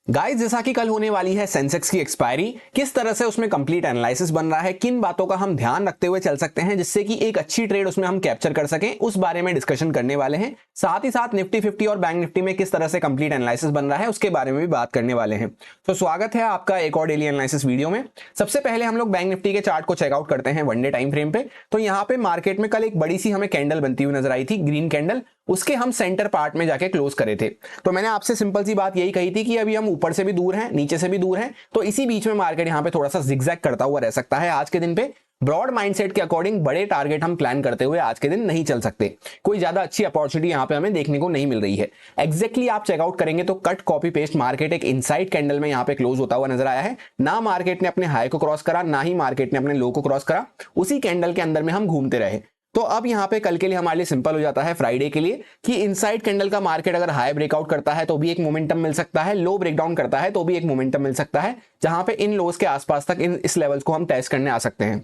Guys, जैसा कि कल होने वाली है सेंसेक्स की एक्सपायरी, किस तरह से उसमें कंप्लीट एनालिसिस बन रहा है, किन बातों का हम ध्यान रखते हुए चल सकते हैं जिससे कि एक अच्छी ट्रेड उसमें हम कैप्चर कर सकें, उस बारे में डिस्कशन करने वाले हैं। साथ ही साथ निफ्टी 50 और बैंक निफ्टी में किस तरह से कंप्लीट एनालिसिस बन रहा है उसके बारे में भी बात करने वाले हैं। तो स्वागत है आपका एक और डेली एनालिसिस वीडियो में। सबसे पहले हम लोग बैंक निफ्टी के चार्ट को चेकआउट करते हैं वन डे टाइम फ्रेम पे। तो यहाँ पे मार्केट में कल एक बड़ी सी हमें कैंडल बनती हुई नजर आई थी, ग्रीन कैंडल। उसके हम सेंटर पार्ट में जाके क्लोज करे थे। तो मैंने आपसे सिंपल सी बात यही कही थी कि अभी हम ऊपर से भी दूर हैं, नीचे से भी दूर हैं, तो इसी बीच में मार्केट यहाँ पे थोड़ा सा जिगजैग करता हुआ रह सकता है। आज के दिन पे ब्रॉड माइंडसेट के अकॉर्डिंग बड़े टारगेट हम प्लान करते हुए आज के दिन नहीं चल सकते। कोई ज्यादा अच्छी अपॉर्चुनिटी यहाँ पे हमें देखने को नहीं मिल रही है। एग्जैक्टली आप चेकआउट करेंगे तो कट कॉपी पेस्ट मार्केट एक इनसाइड कैंडल में यहाँ पे क्लोज होता हुआ नजर आया है। ना मार्केट ने अपने हाई को क्रॉस करा, ना ही मार्केट ने अपने लो को क्रॉस करा। उसी कैंडल के अंदर में हम घूमते रहे। तो अब यहाँ पे कल के लिए हमारे लिए सिंपल हो जाता है फ्राइडे के लिए कि इनसाइड कैंडल का मार्केट अगर हाई ब्रेकआउट करता है तो भी एक मोमेंटम मिल सकता है, लो ब्रेकडाउन करता है तो भी एक मोमेंटम मिल सकता है, जहां पे इन लोज के आसपास तक इस लेवल्स को हम टेस्ट करने आ सकते हैं।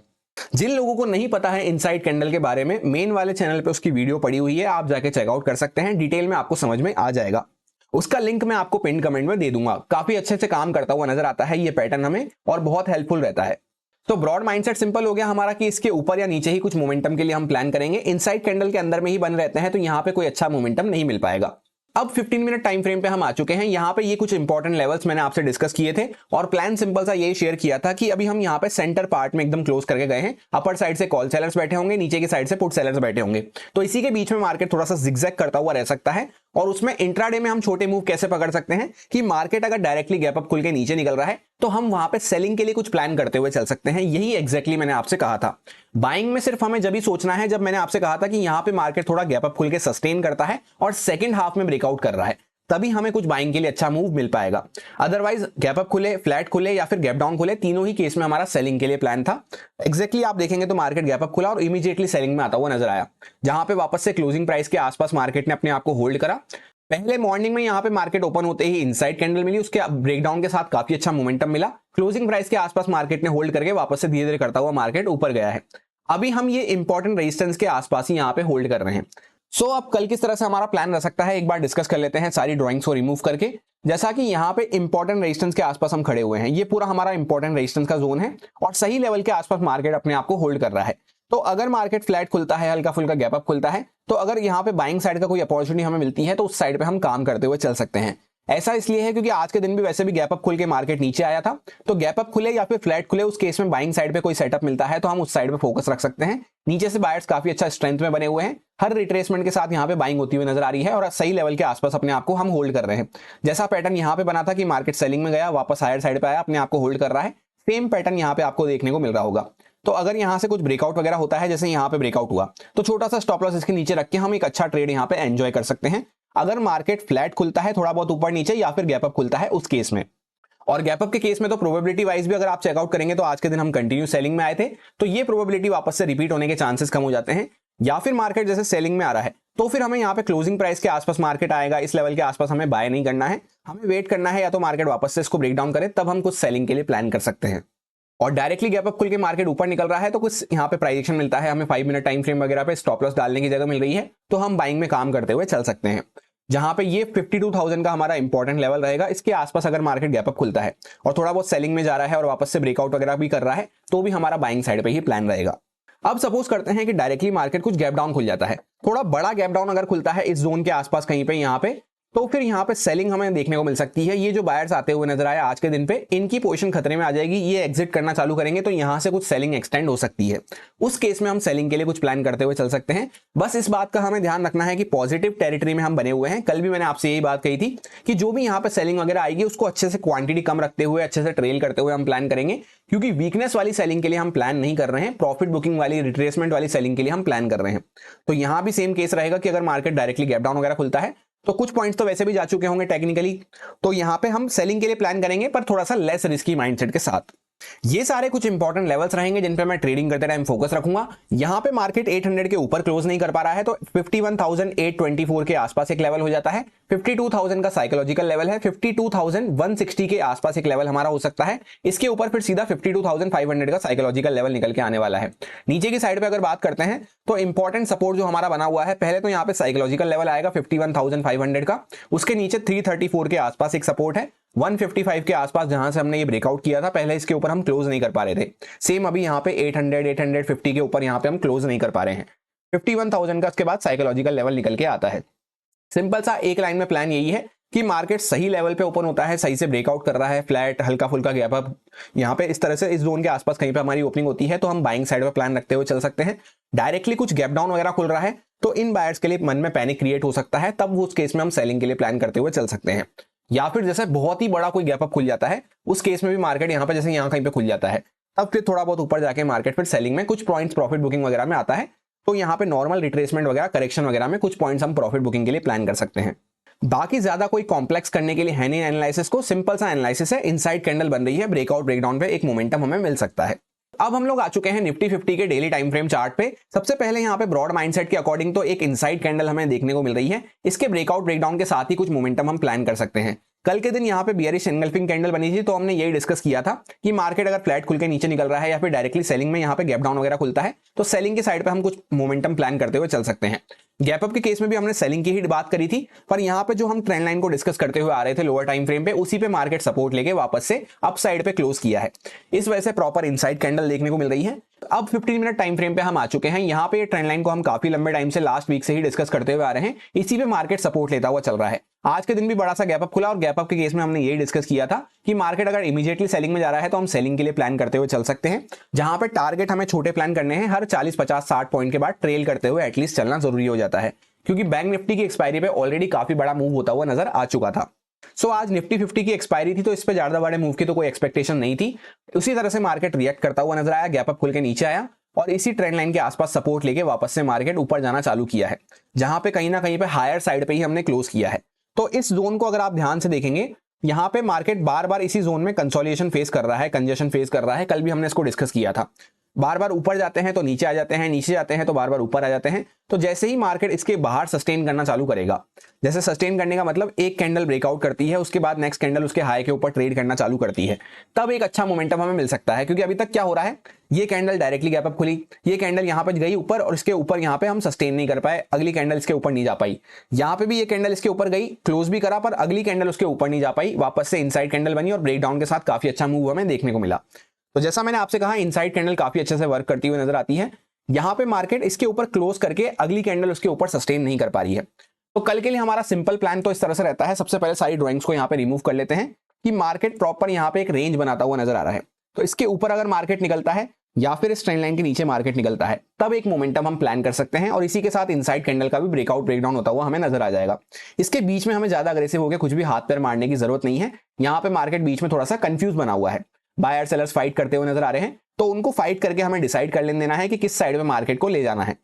जिन लोगों को नहीं पता है इनसाइड कैंडल के बारे में, मेन वाले चैनल पे उसकी वीडियो पड़ी हुई है, आप जाके चेकआउट कर सकते हैं। डिटेल में आपको समझ में आ जाएगा। उसका लिंक मैं आपको पिन कमेंट में दे दूंगा। काफी अच्छे से काम करता हुआ नजर आता है ये पैटर्न हमें, और बहुत हेल्पफुल रहता है। तो ब्रॉड माइंडसेट सिंपल हो गया हमारा कि इसके ऊपर या नीचे ही कुछ मोमेंटम के लिए हम प्लान करेंगे। इनसाइड कैंडल के अंदर में ही बन रहते हैं तो यहां पे कोई अच्छा मोमेंटम नहीं मिल पाएगा। अब 15 मिनट टाइम फ्रेम पे हम आ चुके हैं। यहाँ पे ये कुछ इंपॉर्टेंट लेवल्स मैंने आपसे डिस्कस किए थे और प्लान सिंपल सा यही शेयर किया था कि अभी हम यहाँ पे सेंटर पार्ट में एकदम क्लोज करके गए हैं। अपर साइड से कॉल सेलर्स बैठे होंगे, नीचे की साइड से पुट सेलर्स बैठे होंगे। तो इसी के बीच में मार्केट थोड़ा सा जिगजैग करता हुआ रह सकता है। और उसमें इंट्राडे में हम छोटे मूव कैसे पकड़ सकते हैं कि मार्केट अगर डायरेक्टली गैप अप खुल के नीचे निकल रहा है तो हम वहां पे सेलिंग के लिए कुछ प्लान करते हुए चल सकते हैं। यही एग्जैक्टली मैंने आपसे कहा था। बाइंग में सिर्फ हमें जब ही सोचना है जब मैंने आपसे कहा था कि यहां पे मार्केट थोड़ा गैप अप खुल के सस्टेन करता है और सेकंड हाफ में ब्रेकआउट कर रहा है, तभी हमें कुछ बाइंग के लिए अच्छा मूव मिल पाएगा। अदरवाइज गैप अप खुले, फ्लैट खुले या फिर गैप डाउन खुले, तीनों ही केस में हमारा सेलिंग के लिए प्लान था। एग्जैक्टली आप देखेंगे तो मार्केट गैप अप खुला और इमीडिएटली सेलिंग में आता हुआ नजर आया, जहां पे वापस से क्लोजिंग प्राइस के आसपास मार्केट ने अपने आप को होल्ड करा। पहले मॉर्निंग में यहां पे मार्केट ओपन होते ही इनसाइड कैंडल मिली, उसके ब्रेकडाउन के साथ काफी अच्छा मोमेंटम मिला। क्लोजिंग प्राइस के आसपास मार्केट ने होल्ड करके वापस से धीरे धीरे करता हुआ मार्केट ऊपर गया है। अभी हम ये इंपॉर्टेंट रेजिस्टेंस के आसपास ही यहाँ पे होल्ड कर रहे हैं। सो अब कल किस तरह से हमारा प्लान रह सकता है एक बार डिस्कस कर लेते हैं सारी ड्राइंग्स को रिमूव करके। जैसा कि यहाँ पे इंपॉर्टेंट रेजिस्टेंस के आसपास हम खड़े हुए हैं, ये पूरा हमारा इंपॉर्टेंट रेजिस्टेंस का जोन है और सही लेवल के आसपास मार्केट अपने आप को होल्ड कर रहा है। तो अगर मार्केट फ्लैट खुलता है, हल्का फुल्का गैप अप खुलता है, तो अगर यहाँ पे बाइंग साइड का कोई अपॉर्चुनिटी हमें मिलती है तो उस साइड पे हम काम करते हुए चल सकते हैं। ऐसा इसलिए है क्योंकि आज के दिन भी वैसे भी गैप अप खुल के मार्केट नीचे आया था। तो गैप अप खुले या फिर फ्लैट खुले, उस केस में बाइंग साइड पे कोई सेटअप मिलता है तो हम उस साइड पे फोकस रख सकते हैं। नीचे से बायर्स काफी अच्छा स्ट्रेंथ में बने हुए हैं, हर रिट्रेसमेंट के साथ यहाँ पे बाइंग होती हुई नजर आ रही है और सही लेवल के आसपास अपने आप को हम होल्ड कर रहे हैं। जैसा पैटर्न यहाँ पे बना था कि मार्केट सेलिंग में गया, वापस हायर साइड पे आया, अपने आप को होल्ड कर रहा है, सेम पैटर्न यहाँ पे आपको देखने को मिल रहा होगा। तो अगर यहाँ से कुछ ब्रेकआउट वगैरह होता है, जैसे यहाँ पे ब्रेकआउट हुआ, तो छोटा सा स्टॉप लॉस इसके नीचे रख के हम एक अच्छा ट्रेड यहाँ पे एंजॉय कर सकते हैं। अगर मार्केट फ्लैट खुलता है, थोड़ा बहुत ऊपर नीचे या फिर गैप अप खुलता है उस केस में, और गैप अप के केस में तो प्रोबेबिलिटी वाइज भी अगर आप चेकआउट करेंगे तो आज के दिन हम कंटिन्यू सेलिंग में आए थे, तो ये प्रोबेबिलिटी वापस से रिपीट होने के चांसेस कम हो जाते हैं। या फिर मार्केट जैसे सेलिंग में आ रहा है तो फिर हमें यहाँ पे क्लोजिंग प्राइस के आसपास मार्केट आएगा, इस लेवल के आसपास हमें बाय नहीं करना है, हमें वेट करना है या तो मार्केट वापस से इसको ब्रेक डाउन करे, तब हम कुछ सेलिंग के लिए प्लान कर सकते हैं। और डायरेक्टली गैप अप खुल के मार्केट ऊपर निकल रहा है तो कुछ यहाँ पे प्राइस एक्शन मिलता है, हमें 5 मिनट टाइम फ्रेम वगैरह पे स्टॉप लॉस डालने की जगह मिल रही है, तो हम बाइंग में काम करते हुए चल सकते हैं। जहां पे ये 52,000 का हमारा इंपॉर्टेंट लेवल रहेगा, इसके आसपास अगर मार्केट गैप अप खुलता है और थोड़ा बहुत सेलिंग में जा रहा है और वापस से ब्रेकआउट वगैरह भी कर रहा है, तो भी हमारा बाइंग साइड पे ही प्लान रहेगा। अब सपोज करते हैं कि डायरेक्टली मार्केट कुछ गैप डाउन खुल जाता है, थोड़ा बड़ा गैप डाउन अगर खुलता है इस जोन के आसपास कहीं पे यहाँ पे, तो फिर यहाँ पे सेलिंग हमें देखने को मिल सकती है। ये जो बायर्स आते हुए नजर आए आज के दिन पे, इनकी पोजीशन खतरे में आ जाएगी, ये एग्जिट करना चालू करेंगे तो यहाँ से कुछ सेलिंग एक्सटेंड हो सकती है। उस केस में हम सेलिंग के लिए कुछ प्लान करते हुए चल सकते हैं। बस इस बात का हमें ध्यान रखना है कि पॉजिटिव टेरिटरी में हम बने हुए हैं। कल भी मैंने आपसे यही बात कही थी कि जो भी यहाँ पे सेलिंग वगैरह आएगी उसको अच्छे से क्वांटिटी कम रखते हुए, अच्छे से ट्रेल करते हुए हम प्लान करेंगे, क्योंकि वीकनेस वाली सेलिंग के लिए हम प्लान नहीं कर रहे हैं, प्रॉफिट बुकिंग वाली, रिट्रेसमेंट वाली सेलिंग के लिए हम प्लान कर रहे हैं। तो यहाँ भी सेम केस रहेगा कि अगर मार्केट डायरेक्टली गैप डाउन वगैरह खुलता है तो कुछ पॉइंट्स तो वैसे भी जा चुके होंगे टेक्निकली, तो यहां पे हम सेलिंग के लिए प्लान करेंगे पर थोड़ा सा लेस रिस्की माइंडसेट के साथ। ये सारे कुछ इंपॉर्टेंट लेवल्स रहेंगे जिन पे मैं ट्रेडिंग करते टाइम फोकस रखूंगा। यहां पे मार्केट 800 के ऊपर क्लोज नहीं कर पा रहा है तो 51,824 के आसपास एक लेवल हो जाता है। 52,000 का साइकोलॉजिकल लेवल है, 52,160 के आसपास एक लेवल हमारा हो सकता है। इसके ऊपर फिर सीधा 52,500 का साइकोलॉजिकल लेवल निकल के आने वाला है। नीचे की साइड पे अगर बात करते हैं तो इंपॉर्टेंट सपोर्ट जो हमारा बना हुआ है, पहले तो यहाँ पे साइकोलॉजिकल लेवल आएगा 51,500 का, उसके नीचे 334 के आसपास एक सपोर्ट है, 155 के आसपास जहां से हमने ये ब्रेकआउट किया था, पहले इसके ऊपर हम क्लोज नहीं कर पा रहे थे। सेम अभी यहाँ पे 800 850 के ऊपर यहाँ पे हम क्लोज नहीं कर पा रहे हैं। 51,000 का इसके बाद साइकोलॉजिकल लेवल निकल के आता है। सिंपल सा एक लाइन में प्लान यही है कि मार्केट सही लेवल पे ओपन होता है, सही से ब्रेकआउट कर रहा है, फ्लैट हल्का फुल्का गैप अप यहाँ पे इस तरह से इस जोन के आसपास कहीं पे हमारी ओपनिंग होती है तो हम बाइंग साइड पे प्लान रखते हुए चल सकते हैं। डायरेक्टली कुछ गैप डाउन वगैरह खुल रहा है तो इन बायर्स के लिए मन में पैनिक क्रिएट हो सकता है, तब उस केस में हम सेलिंग के लिए प्लान करते हुए चल सकते हैं। या फिर जैसे बहुत ही बड़ा कोई गैप अप खुल जाता है, उस केस में भी मार्केट यहाँ पे जैसे यहाँ कहीं पे खुल जाता है, तब फिर थोड़ा बहुत ऊपर जाके मार्केट फिर सेलिंग में कुछ पॉइंट्स प्रॉफिट बुकिंग वगैरह में आता है। तो यहाँ पे नॉर्मल रिट्रेसमेंट वगैरह करेक्शन वगैरह में कुछ पॉइंट्स हम प्रॉफिट बुकिंग के लिए प्लान कर सकते हैं। बाकी ज्यादा कोई कॉम्प्लेक्स करने के लिए है नहीं एनालिसिस को, सिंपल सा एनालिसिस है। इनसाइड कैंडल बन रही है, ब्रेकआउट ब्रेकडाउन पे एक मोमेंटम हमें मिल सकता है। अब हम लोग आ चुके हैं निफ्टी 50 के डेली टाइम फ्रेम चार्ट पे। सबसे पहले यहाँ पे ब्रॉड माइंडसेट के अकॉर्डिंग तो एक इनसाइड कैंडल हमें देखने को मिल रही है। इसके ब्रेकआउट ब्रेकडाउन के साथ ही कुछ मोमेंटम हम प्लान कर सकते हैं। कल के दिन यहाँ पे बियरिश एंगल्फिंग कैंडल बनी थी, तो हमने यही डिस्कस किया था कि मार्केट अगर फ्लैट खुल के नीचे निकल रहा है या फिर डायरेक्टली सेलिंग में यहाँ पे गैप डाउन वगैरह खुलता है तो सेलिंग के साइड पे हम कुछ मोमेंटम प्लान करते हुए चल सकते हैं। गैप अप के केस में भी हमने सेलिंग की ही बात करी थी, पर यहाँ पे जो हम ट्रेंड लाइन को डिस्कस करते हुए आ रहे थे लोअर टाइम फ्रेम पे, उसी पे मार्केट सपोर्ट लेके वापस से अप साइड पे क्लोज किया है। इस वजह से प्रॉपर इनसाइड कैंडल देखने को मिल रही है। अब 15 मिनट टाइम फ्रेम पे हम आ चुके हैं। यहाँ पे ट्रेंड लाइन को हम काफी लंबे टाइम से लास्ट वीक से ही डिस्कस करते हुए आ रहे हैं। इसी पे मार्केट सपोर्ट लेता हुआ चल रहा है। आज के दिन भी बड़ा सा गैप अप खुला और गैप अप के केस में हमने यही डिस्कस किया था कि मार्केट अगर इमीडिएटली सेलिंग में जा रहा है तो हम सेलिंग के लिए प्लान करते हुए चल सकते हैं। जहां पे टारगेट हमें छोटे प्लान करने हैं, हर 40 50 60 पॉइंट के बाद ट्रेल करते हुए एटलीस्ट चलना जरूरी हो जाता है, क्योंकि बैंक निफ्टी की एक्सपायरी पे ऑलरेडी काफी बड़ा मूव होता हुआ नजर आ चुका था। सो आज निफ्टी 50 की एक्सपायरी थी तो इस पे ज्यादा बड़े मूव की तो कोई एक्सपेक्टेशन नहीं थी। उसी तरह से मार्केट रिएक्ट करता हुआ नजर आया, गैप अप खुल के नीचे आया और इसी ट्रेंड लाइन के आसपास सपोर्ट लेके वापस से मार्केट ऊपर जाना चालू किया है, जहां पे कहीं ना कहीं पे हायर साइड पे ही हमने क्लोज किया है। तो इस जोन को अगर आप ध्यान से देखेंगे, यहाँ पे मार्केट बार बार इसी जोन में कंसोलिडेशन फेस कर रहा है, कंजेशन फेस कर रहा है। कल भी हमने इसको डिस्कस किया था। बार बार ऊपर जाते हैं तो नीचे आ जाते हैं, नीचे जाते हैं तो बार बार ऊपर आ जाते हैं। तो जैसे ही मार्केट इसके बाहर सस्टेन करना चालू करेगा, जैसे सस्टेन करने का मतलब एक कैंडल ब्रेकआउट करती है, उसके बाद नेक्स्ट कैंडल उसके हाई के ऊपर ट्रेड करना चालू करती है, तब एक अच्छा मोमेंटम हमें मिल सकता है। क्योंकि अभी तक क्या हो रहा है, ये कैंडल डायरेक्टली गैप अप खुली, ये कैंडल यहाँ पे गई ऊपर और इसके ऊपर यहाँ पे हम सस्टेन नहीं कर पाए, अगली कैंडल इसके ऊपर नहीं जा पाई। यहाँ पे भी ये कैंडल इसके ऊपर गई, क्लोज भी करा, पर अगली कैंडल उसके ऊपर नहीं जा पाई, वापस से इनसाइड कैंडल बनी और ब्रेकडाउन के साथ काफी अच्छा मूव हमें देखने को मिला। तो जैसा मैंने आपसे कहा, इनसाइड कैंडल काफी अच्छे से वर्क करती हुई नजर आती है। यहाँ पे मार्केट इसके ऊपर क्लोज करके अगली कैंडल उसके ऊपर सस्टेन नहीं कर पा रही है। तो कल के लिए हमारा सिंपल प्लान तो इस तरह से रहता है। सबसे पहले सारी ड्राइंग्स को यहाँ पे रिमूव कर लेते हैं कि मार्केट प्रॉपर यहाँ पे एक रेंज बनाता हुआ नजर आ रहा है। तो इसके ऊपर अगर मार्केट निकलता है या फिर इस ट्रेंड लाइन के नीचे मार्केट निकलता है, तब एक मोमेंटम हम प्लान कर सकते हैं और इसी के साथ इनसाइड कैंडल का भी ब्रेकआउट ब्रेकडाउन होता हुआ हमें नजर आ जाएगा। इसके बीच में हमें ज्यादा अग्रेसिव होकर कुछ भी हाथ पैर मारने की जरूरत नहीं है। यहाँ पे मार्केट बीच में थोड़ा सा कंफ्यूज बना हुआ है, बायर सेलर्स फाइट करते हुए नजर आ रहे हैं, तो उनको फाइट करके हमें डिसाइड कर लेने देना है कि किस साइड में मार्केट को ले जाना है।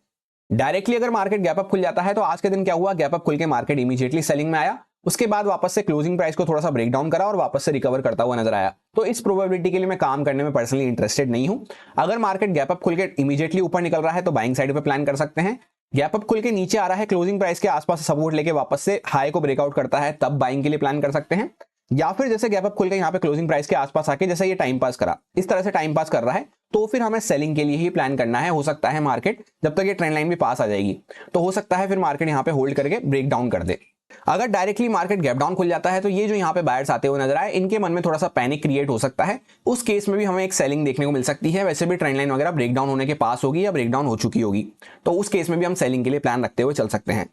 डायरेक्टली अगर मार्केट गैप अप खुल जाता है, तो आज के दिन क्या हुआ, गैप अप खुल के मार्केट इमीडिएटली सेलिंग में आया, उसके बाद वापस से क्लोजिंग प्राइस को थोड़ा सा ब्रेक डाउन करा और वापस से रिकवर करता हुआ नजर आया। तो इस प्रोबेबिलिटी के लिए मैं काम करने में पर्सनली इंटरेस्टेड नहीं हूं। अगर मार्केट गैप अप खुल के इमीडिएटली ऊपर निकल रहा है तो बाइंग साइड पे प्लान कर सकते हैं। गैप अप खुल के नीचे आ रहा है, क्लोजिंग प्राइस के आसपास सपोर्ट लेके वापस से हाई को ब्रेकआउट करता है, तब बाइंग के लिए प्लान कर सकते हैं। या फिर जैसे गैप अप खुल के यहाँ पे क्लोजिंग प्राइस के आसपास आके जैसे ये टाइम पास करा, इस तरह से टाइम पास कर रहा है, तो फिर हमें सेलिंग के लिए ही प्लान करना है। हो सकता है मार्केट जब तक ये ट्रेंड लाइन भी पास आ जाएगी, तो हो सकता है फिर मार्केट यहाँ पे होल्ड करके ब्रेक डाउन कर दे। अगर डायरेक्टली मार्केट गैप डाउन खुल जाता है, तो ये जो यहाँ पे बायर्स आते हुए नजर आए, इनके मन में थोड़ा सा पैनिक क्रिएट हो सकता है। उस केस में भी हमें एक सेलिंग देखने को मिल सकती है। वैसे भी ट्रेंड लाइन वगैरह ब्रेक डाउन होने के पास होगी या ब्रेक डाउन हो चुकी होगी, तो उस केस में भी हम सेलिंग के लिए प्लान रखते हुए चल सकते हैं।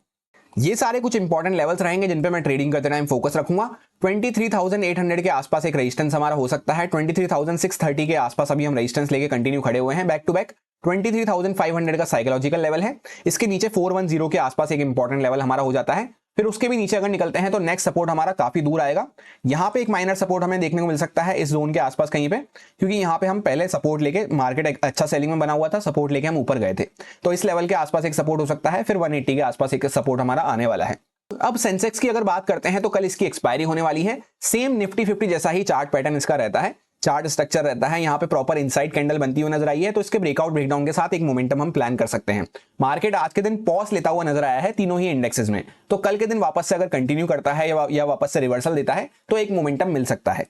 ये सारे कुछ इंपॉर्टेंट लेवल्स रहेंगे जिन पे मैं ट्रेडिंग करते टाइम फोकस रखूंगा। 23,800 के आसपास एक रेजिस्टेंस हमारा हो सकता है। 23,630 के आसपास अभी हम रेजिस्टेंस लेके कंटिन्यू खड़े हुए हैं बैक टू बैक। 23,500 का साइकोलॉजिकल लेवल है। इसके नीचे 410 के आसपास एक इंपॉर्टेंट लेवल हमारा हो जाता है। फिर उसके भी नीचे अगर निकलते हैं तो नेक्स्ट सपोर्ट हमारा काफी दूर आएगा। यहाँ पे एक माइनर सपोर्ट हमें देखने को मिल सकता है इस जोन के आसपास कहीं पे, क्योंकि यहाँ पे हम पहले सपोर्ट लेके, मार्केट एक अच्छा सेलिंग में बना हुआ था, सपोर्ट लेके हम ऊपर गए थे, तो इस लेवल के आसपास एक सपोर्ट हो सकता है। फिर 180 के आसपास एक सपोर्ट हमारा आने वाला है। अब सेंसेक्स की अगर बात करते हैं तो कल इसकी एक्सपायरी होने वाली है। सेम निफ्टी 50 जैसा ही चार्ट पैटर्न इसका रहता है, चार्ट स्ट्रक्चर रहता है। यहाँ पे प्रॉपर इनसाइड कैंडल बनती हुई नजर आई है, तो इसके ब्रेकआउट ब्रेकडाउन के साथ एक मोमेंटम हम प्लान कर सकते हैं। मार्केट आज के दिन पॉज लेता हुआ नजर आया है तीनों ही इंडेक्सेस में, तो कल के दिन वापस से अगर कंटिन्यू करता है या वापस से रिवर्सल देता है तो एक मोमेंटम मिल सकता है।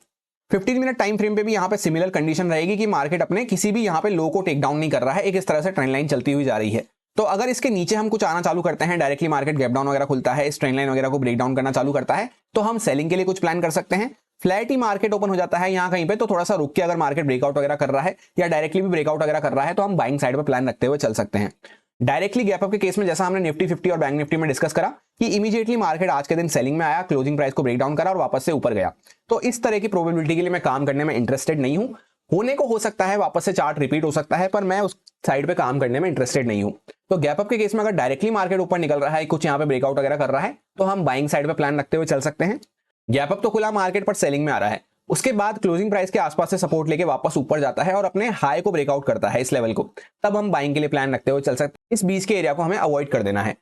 15 मिनट टाइम फ्रेम पे भी यहाँ पे सिमिलर कंडीशन रहेगी कि मार्केट अपने किसी भी यहाँ पे लो को टेक डाउन नहीं कर रहा है, एक इस तरह से ट्रेंड लाइन चलती हुई जा रही है। तो अगर इसके नीचे हम कुछ आना चालू करते हैं, डायरेक्टली मार्केट गैप डाउन वगैरह खुलता है, इस ट्रेंड लाइन वगैरह को ब्रेक डाउन करना चालू करता है, तो हम सेलिंग के लिए कुछ प्लान कर सकते हैं। फ्लैट ही मार्केट ओपन हो जाता है यहाँ कहीं पे, तो थोड़ा सा रुक के अगर मार्केट ब्रेकआउट वगैरह कर रहा है या डायरेक्टली भी ब्रेकआउट वगैरह कर रहा है तो हम बाइंग साइड पे प्लान रखते हुए चल सकते हैं। डायरेक्टली गैप अप के केस में जैसा हमने निफ्टी 50 और बैंक निफ्टी में डिस्कस करा कि इमीडिएटली मार्केट आज के दिन सेलिंग में आया, क्लोजिंग प्राइस को ब्रेक डाउन करा और वापस से ऊपर गया, तो इस तरह की प्रोबेबिलिटी के लिए मैं काम करने में इंटरेस्टेड नहीं हूं। होने को हो सकता है वापस से चार्ट रिपीट हो सकता है, पर मैं उस साइड पे काम करने में इंटरेस्टेड नहीं हूं। तो गैप अप के केस में अगर डायरेक्टली मार्केट ऊपर निकल रहा है, कुछ यहाँ पे ब्रेकआउट वगैरह कर रहा है, तो हम बाइंग साइड पे प्लान रखते हुए चल सकते हैं। गैप अप तो खुला मार्केट पर सेलिंग में आ रहा है, उसके बाद क्लोजिंग प्राइस के आसपास से सपोर्ट लेके वापस ऊपर जाता है और अपने हाई को ब्रेकआउट करता है इस लेवल को, तब हम बाइंग के लिए प्लान रखते हुए चल सकते हैं। इस बीच के एरिया को हमें अवॉइड कर देना है।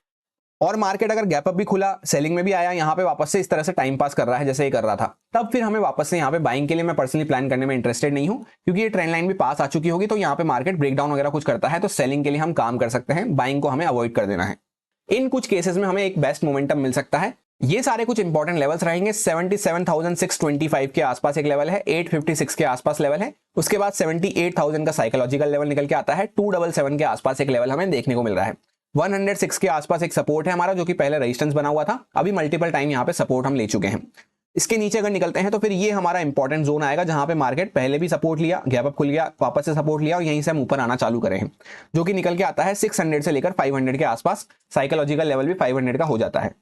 और मार्केट अगर गैप अप भी खुला, सेलिंग में भी आया, यहाँ पे वापस से इस तरह से टाइम पास कर रहा है जैसे ये कर रहा था, तब फिर हमें वापस से यहाँ पे बाइंग के लिए मैं पर्सनली प्लान करने में इंटरेस्टेड नहीं हूँ, क्योंकि ये ट्रेंड लाइन भी पास आ चुकी होगी। तो यहाँ पे मार्केट ब्रेकडाउन वगैरह कुछ करता है तो सेलिंग के लिए हम काम कर सकते हैं, बाइंग को हमें अवॉइड कर देना है। इन कुछ केसेस में हमें एक बेस्ट मोमेंटम मिल सकता है। ये सारे कुछ इंपॉर्टेंट लेवल्स रहेंगे। 77,625 के आसपास एक लेवल है, 856 के आसपास लेवल है, उसके बाद 78,000 का साइकोलॉजिकल लेवल निकल के आता है, 277 के आसपास एक लेवल हमें देखने को मिल रहा है, 106 के आसपास एक सपोर्ट है हमारा जो कि पहले रेजिस्टेंस बना हुआ था, अभी मल्टीपल टाइम यहाँ पे सपोर्ट हम ले चुके हैं। इसके नीचे अगर निकलते हैं तो फिर ये हमारा इंपॉर्टेंट जोन आएगा जहां पे मार्केट पहले भी सपोर्ट लिया, गैप अप खुल गया, वापस से सपोर्ट लिया और यहीं से हम ऊपर आना चालू करें हैं, जो कि निकल के आता है 600 से लेकर 500 के आसपास। साइकोलॉजिकल लेवल भी 500 का हो जाता है।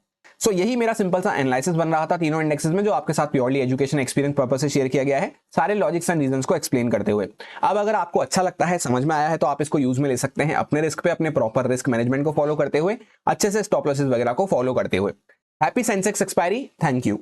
सो यही मेरा सिंपल सा एनालिसिस बन रहा था तीनों इंडेक्सेस में, जो आपके साथ प्योरली एजुकेशन एक्सपीरियंस पर्पस से शेयर किया गया है, सारे लॉजिक्स एंड रीजंस को एक्सप्लेन करते हुए। अब अगर आपको अच्छा लगता है, समझ में आया है, तो आप इसको यूज में ले सकते हैं अपने रिस्क पे, अपने प्रॉपर रिस्क मैनेजमेंट को फॉलो करते हुए, अच्छे से स्टॉप लॉसेस वगैरह को फॉलो करते हुए। Happy Sensex expiry, thank you.